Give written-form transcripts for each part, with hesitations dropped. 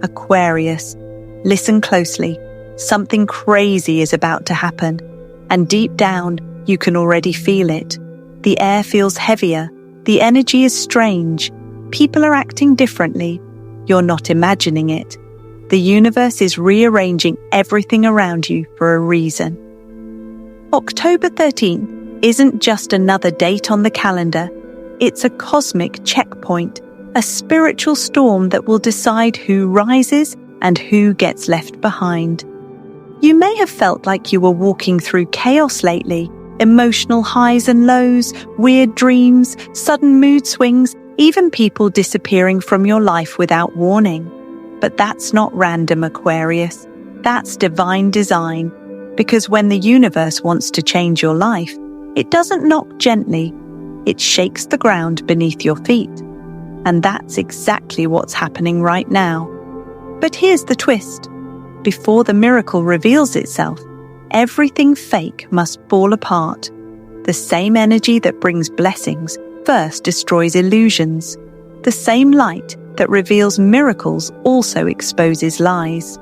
Aquarius, listen closely. Something crazy is about to happen, and deep down, you can already feel it. The air feels heavier, the energy is strange, people are acting differently. You're not imagining it. The universe is rearranging everything around you for a reason. October 13th isn't just another date on the calendar. It's a cosmic checkpoint, a spiritual storm that will decide who rises and who gets left behind. You may have felt like you were walking through chaos lately, emotional highs and lows, weird dreams, sudden mood swings, even people disappearing from your life without warning. But that's not random, Aquarius. That's divine design. Because when the universe wants to change your life, it doesn't knock gently. It shakes the ground beneath your feet. And that's exactly what's happening right now. But here's the twist. Before the miracle reveals itself, everything fake must fall apart. The same energy that brings blessings first destroys illusions. The same light that reveals miracles also exposes lies.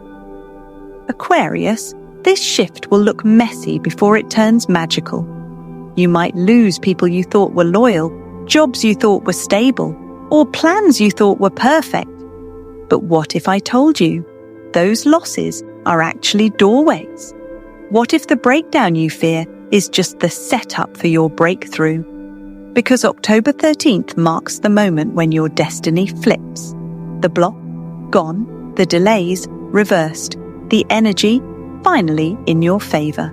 Aquarius, this shift will look messy before it turns magical. You might lose people you thought were loyal, jobs you thought were stable, or plans you thought were perfect. But what if I told you those losses are actually doorways? What if the breakdown you fear is just the setup for your breakthrough? Because October 13th marks the moment when your destiny flips. The block, gone, the delays, reversed, the energy, finally in your favor.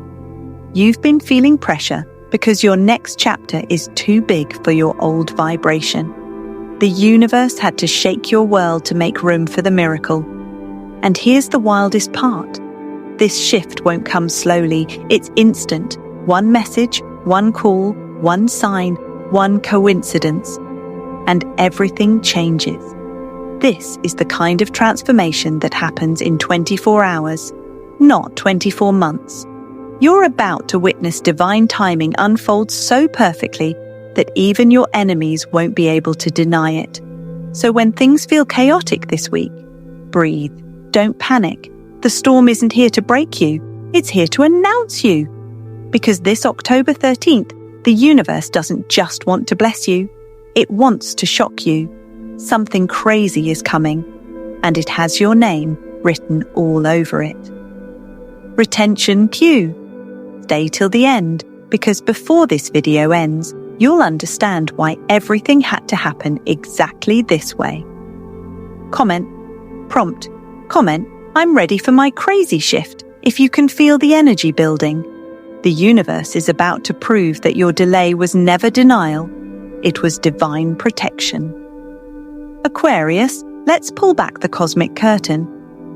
You've been feeling pressure because your next chapter is too big for your old vibration. The universe had to shake your world to make room for the miracle. And here's the wildest part. This shift won't come slowly, it's instant. One message, one call, one sign, one coincidence, and everything changes. This is the kind of transformation that happens in 24 hours, not 24 months. You're about to witness divine timing unfold so perfectly that even your enemies won't be able to deny it. So when things feel chaotic this week, breathe. Don't panic. The storm isn't here to break you. It's here to announce you. Because this October 13th, the universe doesn't just want to bless you. It wants to shock you. Something crazy is coming, and it has your name written all over it. Retention cue. Stay till the end, because before this video ends, you'll understand why everything had to happen exactly this way. Comment. Prompt. Comment, I'm ready for my crazy shift, if you can feel the energy building. The universe is about to prove that your delay was never denial. It was divine protection. Aquarius, let's pull back the cosmic curtain,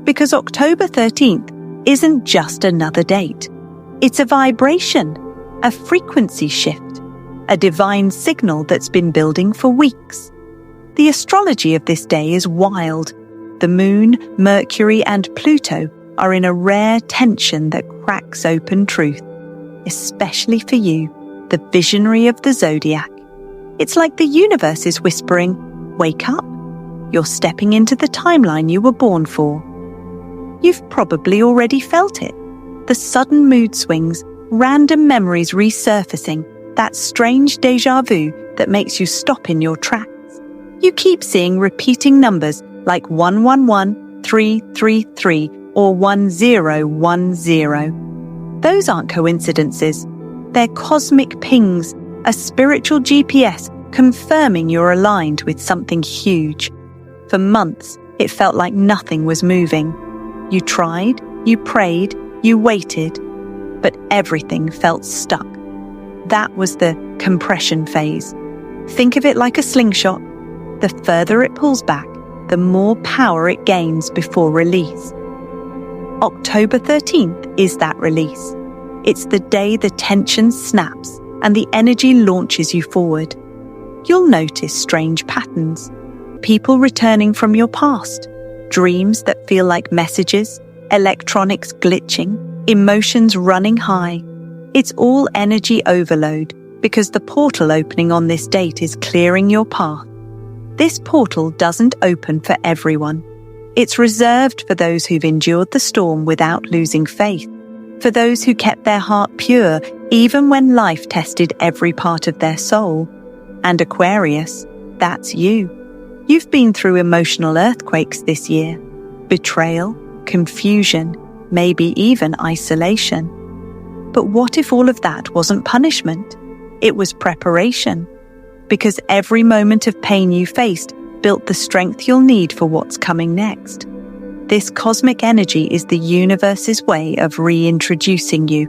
because October 13th isn't just another date. It's a vibration, a frequency shift, a divine signal that's been building for weeks. The astrology of this day is wild. The Moon, Mercury, and Pluto are in a rare tension that cracks open truth, especially for you, the visionary of the zodiac. It's like the universe is whispering, wake up. You're stepping into the timeline you were born for. You've probably already felt it. The sudden mood swings, random memories resurfacing, that strange déjà vu that makes you stop in your tracks. You keep seeing repeating numbers like 111, 333, or 1010. Those aren't coincidences. They're cosmic pings, a spiritual GPS confirming you're aligned with something huge. For months, it felt like nothing was moving. You tried, you prayed, you waited, but everything felt stuck. That was the compression phase. Think of it like a slingshot. The further it pulls back, the more power it gains before release. October 13th is that release. It's the day the tension snaps and the energy launches you forward. You'll notice strange patterns. People returning from your past, dreams that feel like messages, electronics glitching, emotions running high. It's all energy overload because the portal opening on this date is clearing your path. This portal doesn't open for everyone. It's reserved for those who've endured the storm without losing faith, for those who kept their heart pure even when life tested every part of their soul. And Aquarius, that's you. You've been through emotional earthquakes this year. Betrayal, confusion, maybe even isolation. But what if all of that wasn't punishment? It was preparation. Because every moment of pain you faced built the strength you'll need for what's coming next. This cosmic energy is the universe's way of reintroducing you,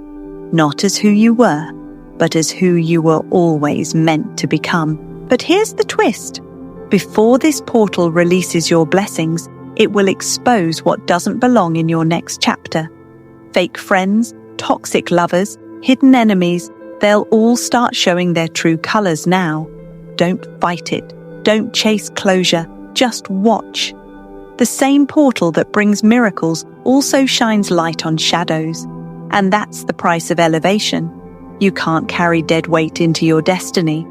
not as who you were, but as who you were always meant to become. But here's the twist. Before this portal releases your blessings, it will expose what doesn't belong in your next chapter. Fake friends, toxic lovers, hidden enemies, they'll all start showing their true colors now. Don't fight it. Don't chase closure. Just watch. The same portal that brings miracles also shines light on shadows. And that's the price of elevation. You can't carry dead weight into your destiny.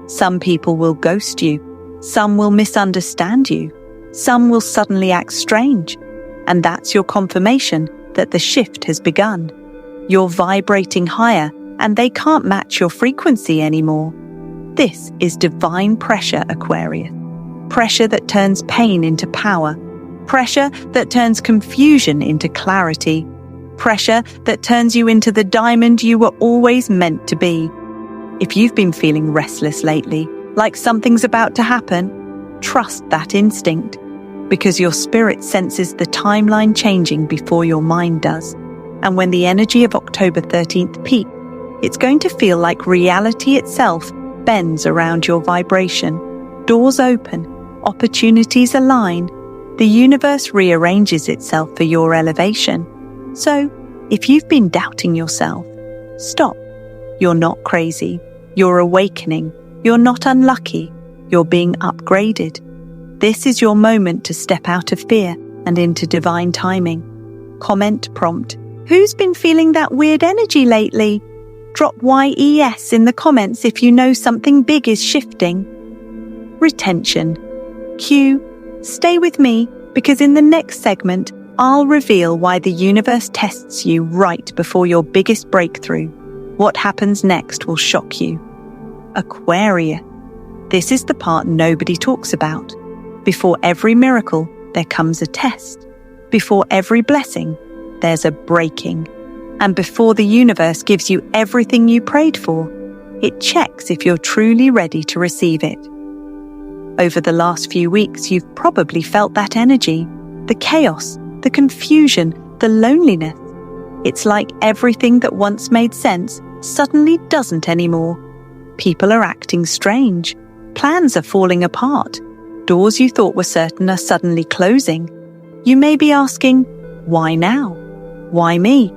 Some people will ghost you. Some will misunderstand you. Some will suddenly act strange. And that's your confirmation that the shift has begun. You're vibrating higher, and they can't match your frequency anymore. This is divine pressure, Aquarius. Pressure that turns pain into power. Pressure that turns confusion into clarity. Pressure that turns you into the diamond you were always meant to be. If you've been feeling restless lately, like something's about to happen, trust that instinct, because your spirit senses the timeline changing before your mind does. And when the energy of October 13th peaks, it's going to feel like reality itself bends around your vibration. Doors open, opportunities align, the universe rearranges itself for your elevation. So, if you've been doubting yourself, stop. You're not crazy. You're awakening. You're not unlucky. You're being upgraded. This is your moment to step out of fear and into divine timing. Comment prompt: who's been feeling that weird energy lately? Drop YES in the comments if you know something big is shifting. Retention. Q. Stay with me, because in the next segment, I'll reveal why the universe tests you right before your biggest breakthrough. What happens next will shock you. Aquarius. This is the part nobody talks about. Before every miracle, there comes a test. Before every blessing, there's a breaking. And before the universe gives you everything you prayed for, it checks if you're truly ready to receive it. Over the last few weeks, you've probably felt that energy, the chaos, the confusion, the loneliness. It's like everything that once made sense suddenly doesn't anymore. People are acting strange. Plans are falling apart. Doors you thought were certain are suddenly closing. You may be asking, why now? Why me?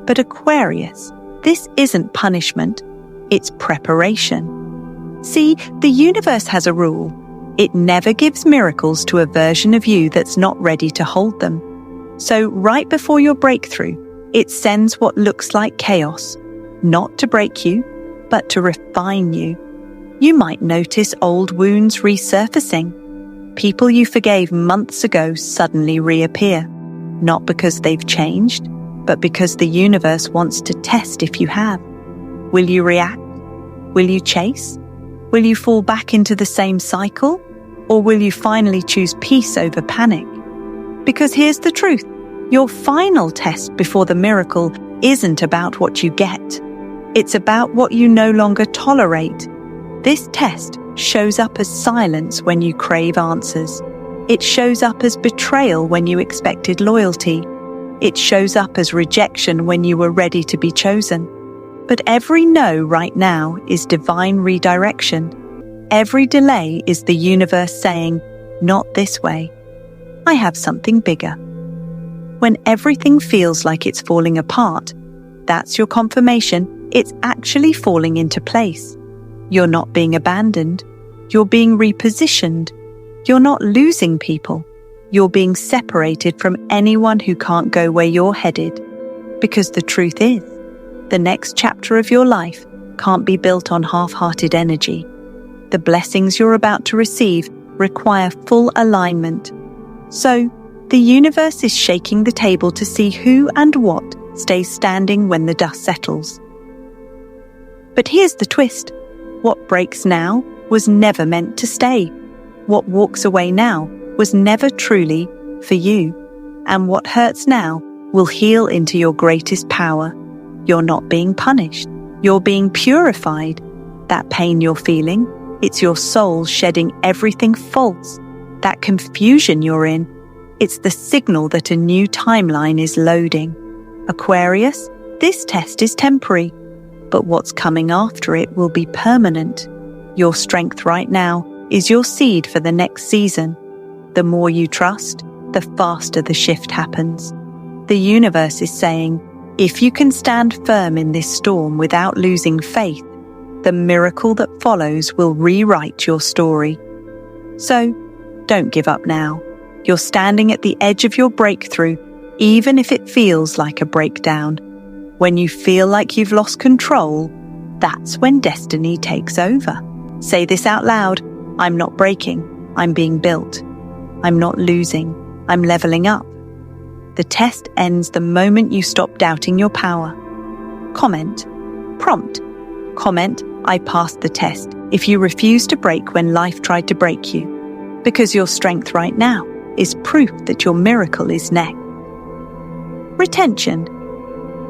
But Aquarius, this isn't punishment, it's preparation. See, the universe has a rule. It never gives miracles to a version of you that's not ready to hold them. So right before your breakthrough, it sends what looks like chaos, not to break you, but to refine you. You might notice old wounds resurfacing. People you forgave months ago suddenly reappear, not because they've changed, but because the universe wants to test if you have. Will you react? Will you chase? Will you fall back into the same cycle? Or will you finally choose peace over panic? Because here's the truth. Your final test before the miracle isn't about what you get. It's about what you no longer tolerate. This test shows up as silence when you crave answers. It shows up as betrayal when you expected loyalty. It shows up as rejection when you were ready to be chosen. But every no right now is divine redirection. Every delay is the universe saying, not this way. I have something bigger. When everything feels like it's falling apart, that's your confirmation it's actually falling into place. You're not being abandoned. You're being repositioned. You're not losing people. You're being separated from anyone who can't go where you're headed. Because the truth is, the next chapter of your life can't be built on half-hearted energy. The blessings you're about to receive require full alignment. So, The universe is shaking the table to see who and what stays standing when the dust settles. But here's the twist. What breaks now was never meant to stay. What walks away now was never truly for you. And what hurts now will heal into your greatest power. You're not being punished. You're being purified. That pain you're feeling, it's your soul shedding everything false. That confusion you're in, it's the signal that a new timeline is loading. Aquarius, this test is temporary, but what's coming after it will be permanent. Your strength right now is your seed for the next season. The more you trust, the faster the shift happens. The universe is saying, if you can stand firm in this storm without losing faith, the miracle that follows will rewrite your story. So, don't give up now. You're standing at the edge of your breakthrough, even if it feels like a breakdown. When you feel like you've lost control, that's when destiny takes over. Say this out loud. I'm not breaking. I'm being built. I'm not losing. I'm leveling up. The test ends the moment you stop doubting your power. Comment. Prompt. Comment, I passed the test, if you refuse to break when life tried to break you. Because your strength right now is proof that your miracle is next. Retention.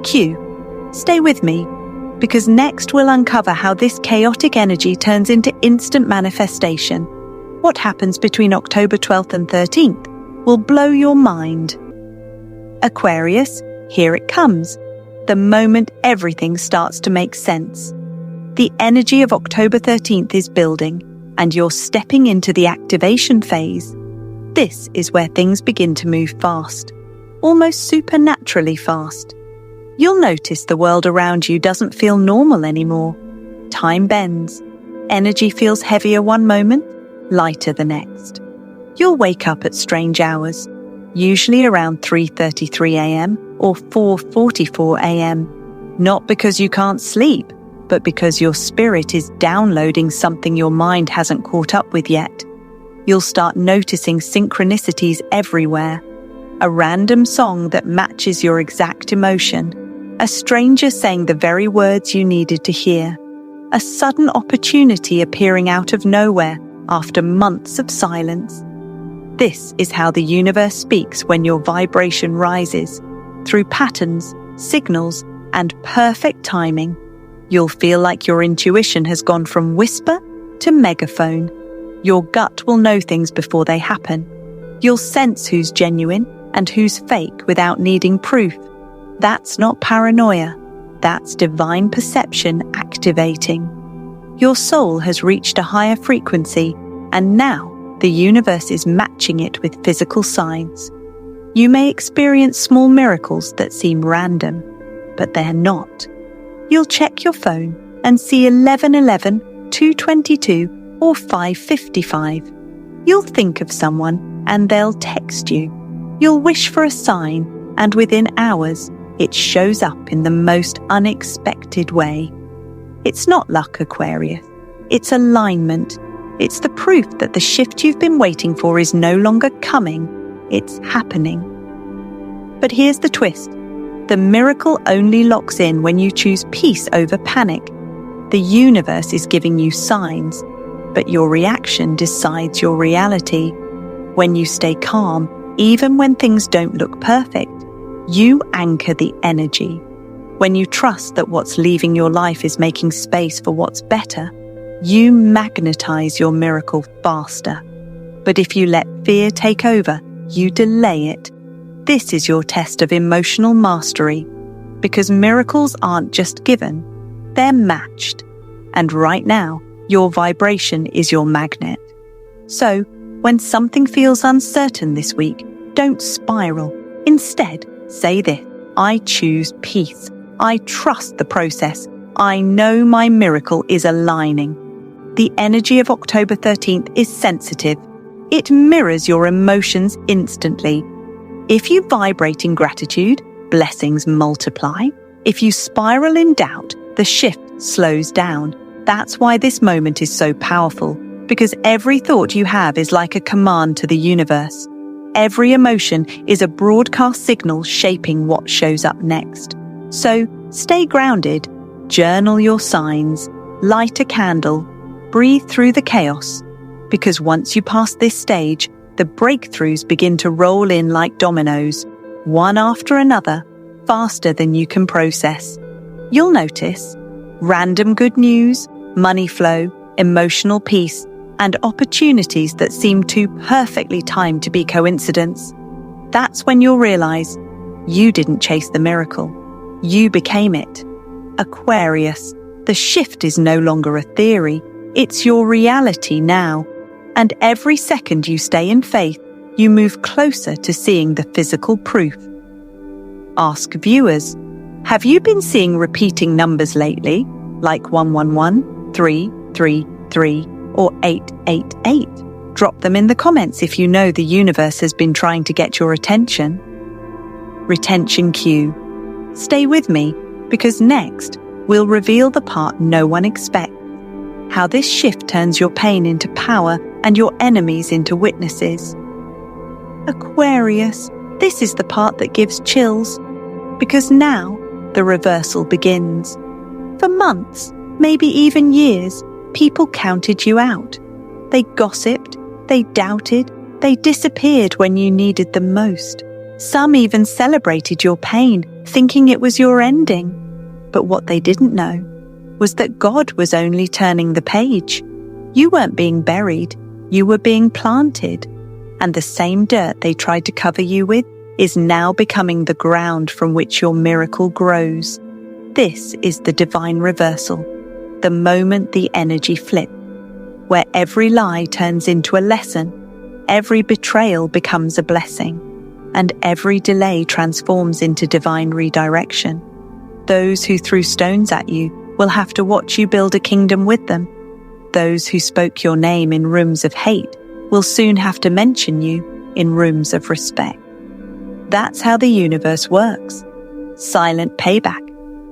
Q. Stay with me, because next we'll uncover how this chaotic energy turns into instant manifestation. What happens between October 12th and 13th will blow your mind. Aquarius, here it comes. The moment everything starts to make sense. The energy of October 13th is building, and you're stepping into the activation phase. This is where things begin to move fast, almost supernaturally fast. You'll notice the world around you doesn't feel normal anymore. Time bends. Energy feels heavier one moment, lighter the next. You'll wake up at strange hours, usually around 3:33 a.m. or 4:44 a.m. Not because you can't sleep, but because your spirit is downloading something your mind hasn't caught up with yet. You'll start noticing synchronicities everywhere. A random song that matches your exact emotion. A stranger saying the very words you needed to hear. A sudden opportunity appearing out of nowhere after months of silence. This is how the universe speaks when your vibration rises. Through patterns, signals, and perfect timing. You'll feel like your intuition has gone from whisper to megaphone. Your gut will know things before they happen. You'll sense who's genuine and who's fake without needing proof. That's not paranoia. That's divine perception activating. Your soul has reached a higher frequency, and now the universe is matching it with physical signs. You may experience small miracles that seem random, but they're not. You'll check your phone and see 1111, 222, or 555. You'll think of someone and they'll text you. You'll wish for a sign, and within hours, it shows up in the most unexpected way. It's not luck, Aquarius. It's alignment. It's the proof that the shift you've been waiting for is no longer coming. It's happening. But here's the twist. The miracle only locks in when you choose peace over panic. The universe is giving you signs, but your reaction decides your reality. When you stay calm, even when things don't look perfect, you anchor the energy. When you trust that what's leaving your life is making space for what's better, you magnetize your miracle faster. But if you let fear take over, you delay it. This is your test of emotional mastery, because miracles aren't just given, they're matched. And right now, your vibration is your magnet. So, when something feels uncertain this week, don't spiral. Instead, say this: I choose peace. I trust the process. I know my miracle is aligning. The energy of October 13th is sensitive. It mirrors your emotions instantly. If you vibrate in gratitude, blessings multiply. If you spiral in doubt, the shift slows down. That's why this moment is so powerful, because every thought you have is like a command to the universe. every emotion is a broadcast signal shaping what shows up next. So stay grounded, journal your signs, light a candle, breathe through the chaos, because once you pass this stage, the breakthroughs begin to roll in like dominoes, one after another, faster than you can process. You'll notice random good news, money flow, emotional peace, and opportunities that seem too perfectly timed to be coincidence. That's when you'll realize you didn't chase the miracle. You became it. Aquarius, the shift is no longer a theory. It's your reality now. And every second you stay in faith, you move closer to seeing the physical proof. Ask viewers, have you been seeing repeating numbers lately, like 111, 333, or 888? Drop them in the comments if you know the universe has been trying to get your attention. Retention cue. Stay with me, because next, we'll reveal the part no one expects. How this shift turns your pain into power and your enemies into witnesses. Aquarius, this is the part that gives chills, because now the reversal begins. For months, maybe even years, people counted you out. They gossiped, they doubted, they disappeared when you needed them most. Some even celebrated your pain, thinking it was your ending. But what they didn't know was that God was only turning the page. You weren't being buried, you were being planted. And the same dirt they tried to cover you with is now becoming the ground from which your miracle grows. This is the divine reversal, the moment the energy flips, where every lie turns into a lesson, every betrayal becomes a blessing, and every delay transforms into divine redirection. Those who threw stones at you will have to watch you build a kingdom with them. Those who spoke your name in rooms of hate will soon have to mention you in rooms of respect. That's how the universe works. Silent payback,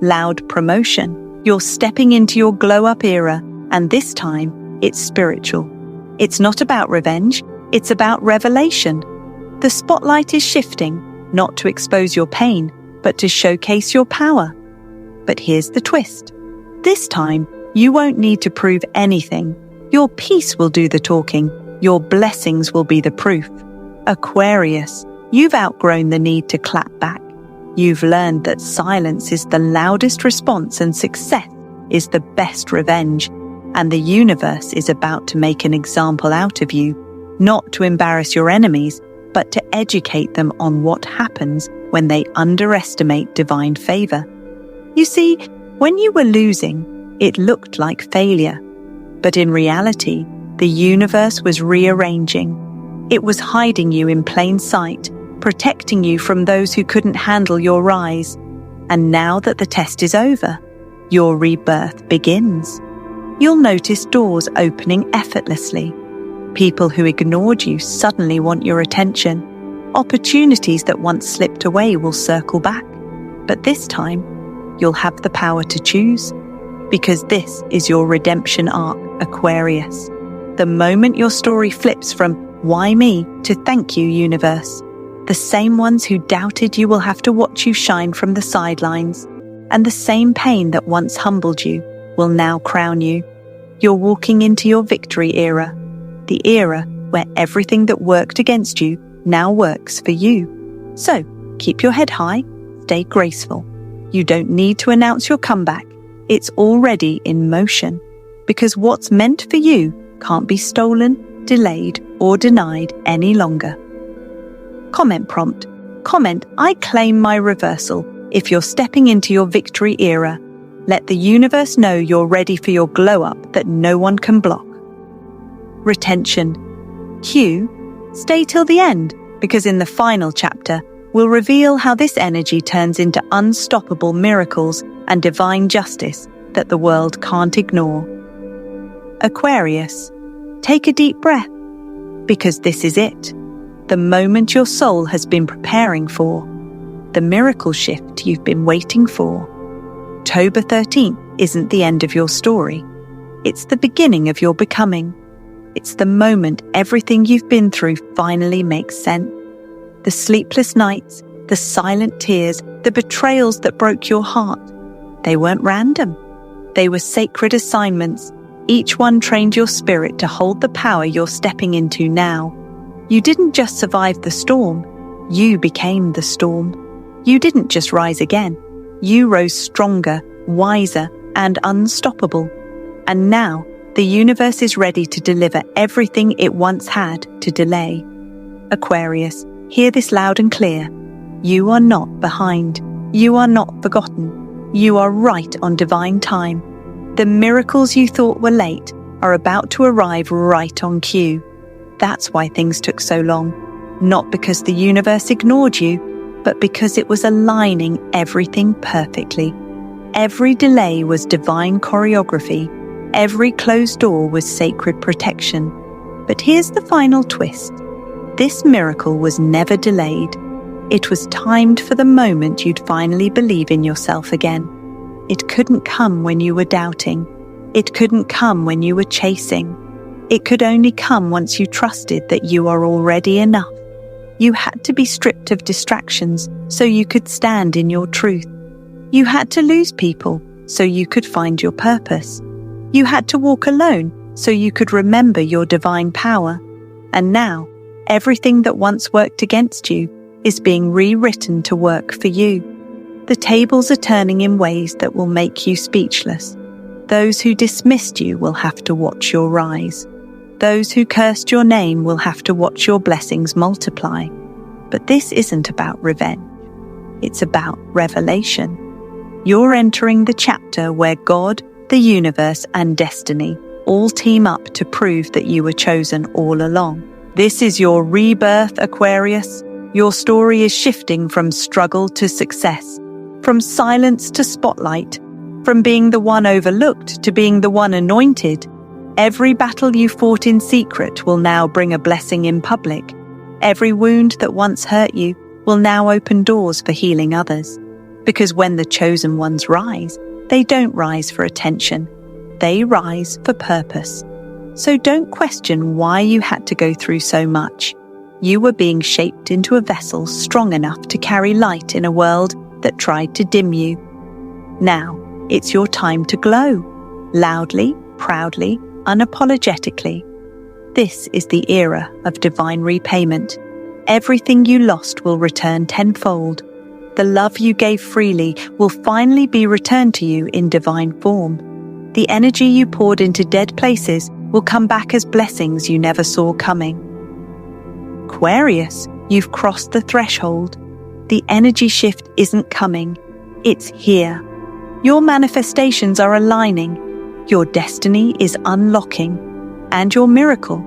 loud promotion. You're stepping into your glow-up era, and this time, it's spiritual. It's not about revenge, it's about revelation. The spotlight is shifting, not to expose your pain, but to showcase your power. But here's the twist. This time, you won't need to prove anything. Your peace will do the talking. Your blessings will be the proof. Aquarius, you've outgrown the need to clap back. You've learned that silence is the loudest response and success is the best revenge. And the universe is about to make an example out of you, not to embarrass your enemies, but to educate them on what happens when they underestimate divine favor. You see, when you were losing, it looked like failure. But in reality, the universe was rearranging. It was hiding you in plain sight, protecting you from those who couldn't handle your rise. And now that the test is over, your rebirth begins. You'll notice doors opening effortlessly. People who ignored you suddenly want your attention. Opportunities that once slipped away will circle back. But this time, you'll have the power to choose. Because this is your redemption arc, Aquarius. The moment your story flips from "why me" to "thank you, universe," the same ones who doubted you will have to watch you shine from the sidelines. And the same pain that once humbled you will now crown you. You're walking into your victory era. The era where everything that worked against you now works for you. So, keep your head high, stay graceful. You don't need to announce your comeback. It's already in motion. Because what's meant for you can't be stolen, delayed, or denied any longer. Comment prompt. Comment, "I claim my reversal," if you're stepping into your victory era. Let the universe know you're ready for your glow-up that no one can block. Retention. Q. Stay till the end, because in the final chapter, we'll reveal how this energy turns into unstoppable miracles and divine justice that the world can't ignore. Aquarius, take a deep breath, because this is it, the moment your soul has been preparing for, the miracle shift you've been waiting for. October 13th isn't the end of your story. It's the beginning of your becoming. It's the moment everything you've been through finally makes sense. The sleepless nights, the silent tears, the betrayals that broke your heart. They weren't random. They were sacred assignments. Each one trained your spirit to hold the power you're stepping into now. You didn't just survive the storm. You became the storm. You didn't just rise again. You rose stronger, wiser, and unstoppable. And now, the universe is ready to deliver everything it once had to delay. Aquarius, hear this loud and clear. You are not behind. You are not forgotten. You are right on divine time. The miracles you thought were late are about to arrive right on cue. That's why things took so long. Not because the universe ignored you, but because it was aligning everything perfectly. Every delay was divine choreography. Every closed door was sacred protection. But here's the final twist. This miracle was never delayed. It was timed for the moment you'd finally believe in yourself again. It couldn't come when you were doubting. It couldn't come when you were chasing. It could only come once you trusted that you are already enough. You had to be stripped of distractions so you could stand in your truth. You had to lose people so you could find your purpose. You had to walk alone so you could remember your divine power. And now, everything that once worked against you is being rewritten to work for you. The tables are turning in ways that will make you speechless. Those who dismissed you will have to watch your rise. Those who cursed your name will have to watch your blessings multiply. But this isn't about revenge. It's about revelation. You're entering the chapter where God, the universe, and destiny all team up to prove that you were chosen all along. This is your rebirth, Aquarius. Your story is shifting from struggle to success, from silence to spotlight, from being the one overlooked to being the one anointed. Every battle you fought in secret will now bring a blessing in public. Every wound that once hurt you will now open doors for healing others. Because when the chosen ones rise, they don't rise for attention. They rise for purpose. So don't question why you had to go through so much. You were being shaped into a vessel strong enough to carry light in a world that tried to dim you. Now, it's your time to glow. Loudly, proudly, unapologetically. This is the era of divine repayment. Everything you lost will return tenfold. The love you gave freely will finally be returned to you in divine form. The energy you poured into dead places will come back as blessings you never saw coming. Aquarius, you've crossed the threshold. The energy shift isn't coming. It's here. Your manifestations are aligning. Your destiny is unlocking. And your miracle,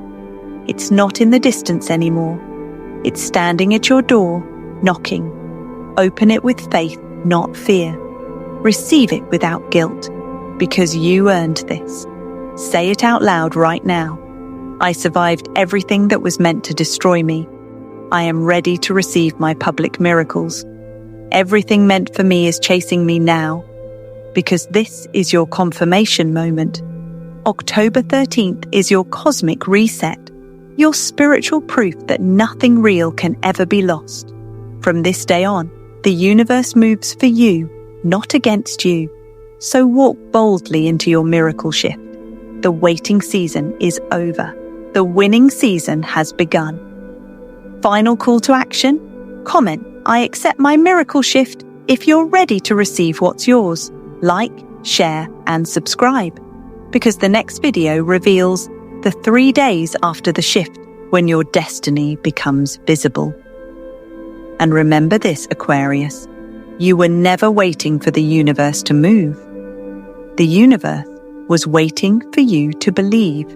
it's not in the distance anymore. It's standing at your door, knocking. Open it with faith, not fear. Receive it without guilt, because you earned this. Say it out loud right now. I survived everything that was meant to destroy me. I am ready to receive my public miracles. Everything meant for me is chasing me now, because this is your confirmation moment. October 13th is your cosmic reset, your spiritual proof that nothing real can ever be lost. From this day on, the universe moves for you, not against you. So walk boldly into your miracle shift. The waiting season is over. The winning season has begun. Final call to action? Comment, I accept my miracle shift if you're ready to receive what's yours. Like, share, and subscribe. Because the next video reveals the 3 days after the shift when your destiny becomes visible. And remember this, Aquarius, you were never waiting for the universe to move. The universe was waiting for you to believe.